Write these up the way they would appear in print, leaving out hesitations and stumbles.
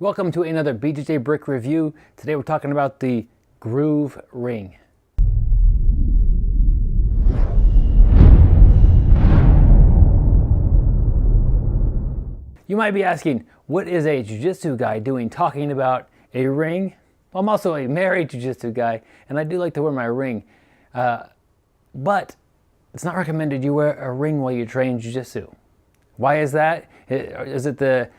Welcome to another BJJ brick review. Today we're talking about the groove ring. You might be asking, what is a jiu-jitsu guy doing talking about a ring? Well, I'm also a married jiu-jitsu guy, and I do like to wear my ring. But it's not recommended you wear a ring while you train jiu-jitsu. Why is that? Is it the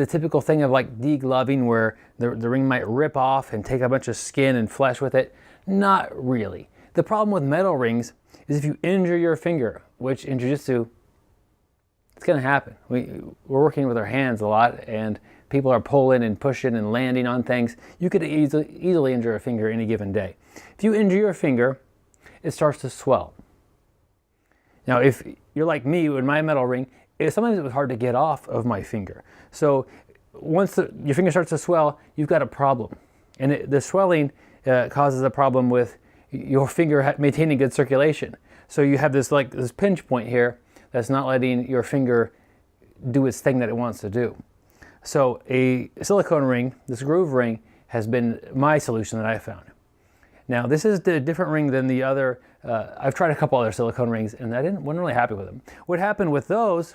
typical thing of like degloving where the ring might rip off and take a bunch of skin and flesh with it? Not really. The problem with metal rings is if you injure your finger, which in jiu-jitsu, it's going to happen. We're working with our hands a lot and people are pulling and pushing and landing on things. You could easily injure a finger any given day. If you injure your finger, it starts to swell. Now, if you're like me with my metal ring, sometimes it was hard to get off of my finger. So once your finger starts to swell, you've got a problem. And the swelling causes a problem with your finger maintaining good circulation. So you have this pinch point here that's not letting your finger do its thing that it wants to do. So a silicone ring, this groove ring, has been my solution that I found. Now this is a different ring than the other. I've tried a couple other silicone rings and I wasn't really happy with them. What happened with those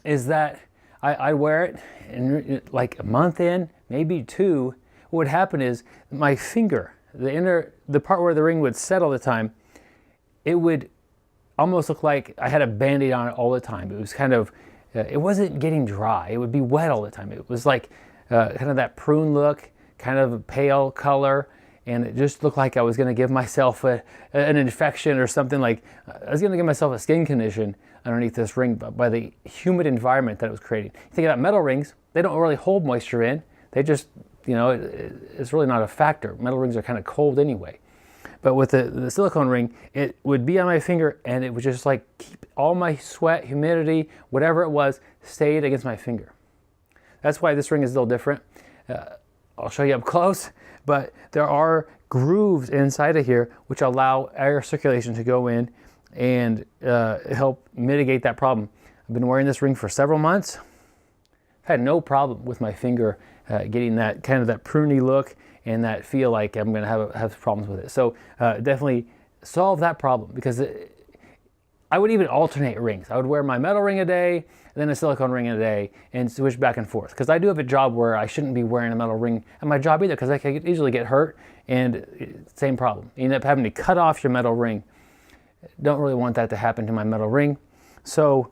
is that I wear it and like a month in, maybe two, what would happen is my finger, the part where the ring would set all the time, it would almost look like I had a Band-Aid on it all the time. It was kind of, it wasn't getting dry. It would be wet all the time. It was like kind of that prune look, kind of a pale color, and it just looked like I was gonna give myself an infection or something, like I was gonna give myself a skin condition underneath this ring by the humid environment that it was creating. You think about metal rings, they don't really hold moisture in. They just, it's really not a factor. Metal rings are kind of cold anyway. But with the silicone ring, it would be on my finger and it would just like keep all my sweat, humidity, whatever it was, stayed against my finger. That's why this ring is a little different. I'll show you up close, but there are grooves inside of here which allow air circulation to go in and help mitigate that problem. I've been wearing this ring for several months. I've had no problem with my finger getting that kind of that pruny look and that feel like I'm going to have problems with it. So definitely solve that problem, because I would even alternate rings. I would wear my metal ring a day, and then a silicone ring a day, and switch back and forth. Because I do have a job where I shouldn't be wearing a metal ring at my job either, because I could easily get hurt, and same problem. You end up having to cut off your metal ring. Don't really want that to happen to my metal ring. So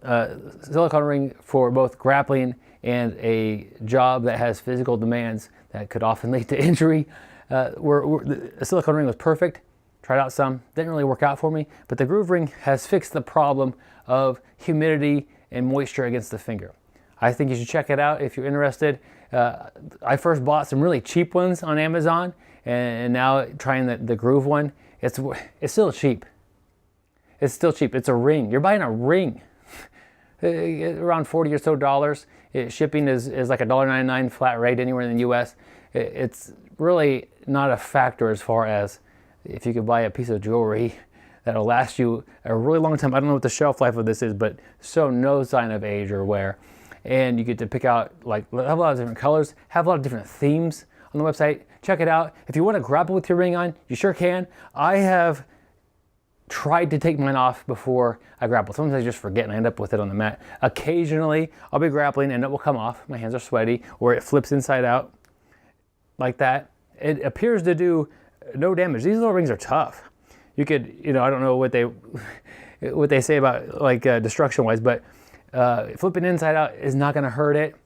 silicone ring for both grappling and a job that has physical demands that could often lead to injury. The silicone ring was perfect. Tried out some, didn't really work out for me, but the groove ring has fixed the problem of humidity and moisture against the finger. I think you should check it out if you're interested. I first bought some really cheap ones on Amazon, and now trying the groove one, it's still cheap. It's still cheap. It's a ring. You're buying a ring. Around $40 or so. Shipping is like $1.99 flat rate anywhere in the US. It's really not a factor as far as if you could buy a piece of jewelry that'll last you a really long time. I don't know what the shelf life of this is, but show no sign of age or wear. And you get to pick out, have a lot of different colors, have a lot of different themes on the website. Check it out. If you want to grapple with your ring on, you sure can. I have tried to take mine off before I grapple. Sometimes I just forget and I end up with it on the mat. Occasionally, I'll be grappling and it will come off. My hands are sweaty, or it flips inside out like that. It appears to do no damage. These little rings are tough. You could, I don't know what they say about destruction wise, but flipping inside out is not going to hurt it.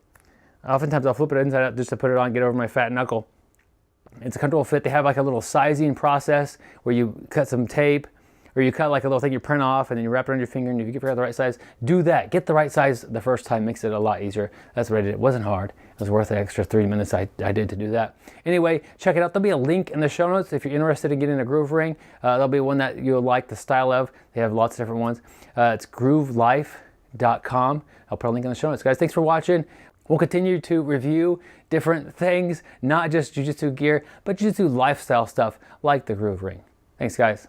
Oftentimes I'll flip it inside out just to put it on, get over my fat knuckle. It's a comfortable fit. They have like a little sizing process where you cut some tape, or you cut like a little thing you print off and then you wrap it on your finger, and if you figure out the right size, do that. Get the right size the first time, makes it a lot easier. That's what I did. It wasn't hard. It was worth the extra 3 minutes I did to do that. Anyway, check it out. There'll be a link in the show notes if you're interested in getting a groove ring. There'll be one that you'll like the style of. They have lots of different ones. It's groovelife.com. I'll put a link in the show notes. Guys, thanks for watching. We'll continue to review different things, not just jiu-jitsu gear, but jiu-jitsu lifestyle stuff like the groove ring. Thanks, guys.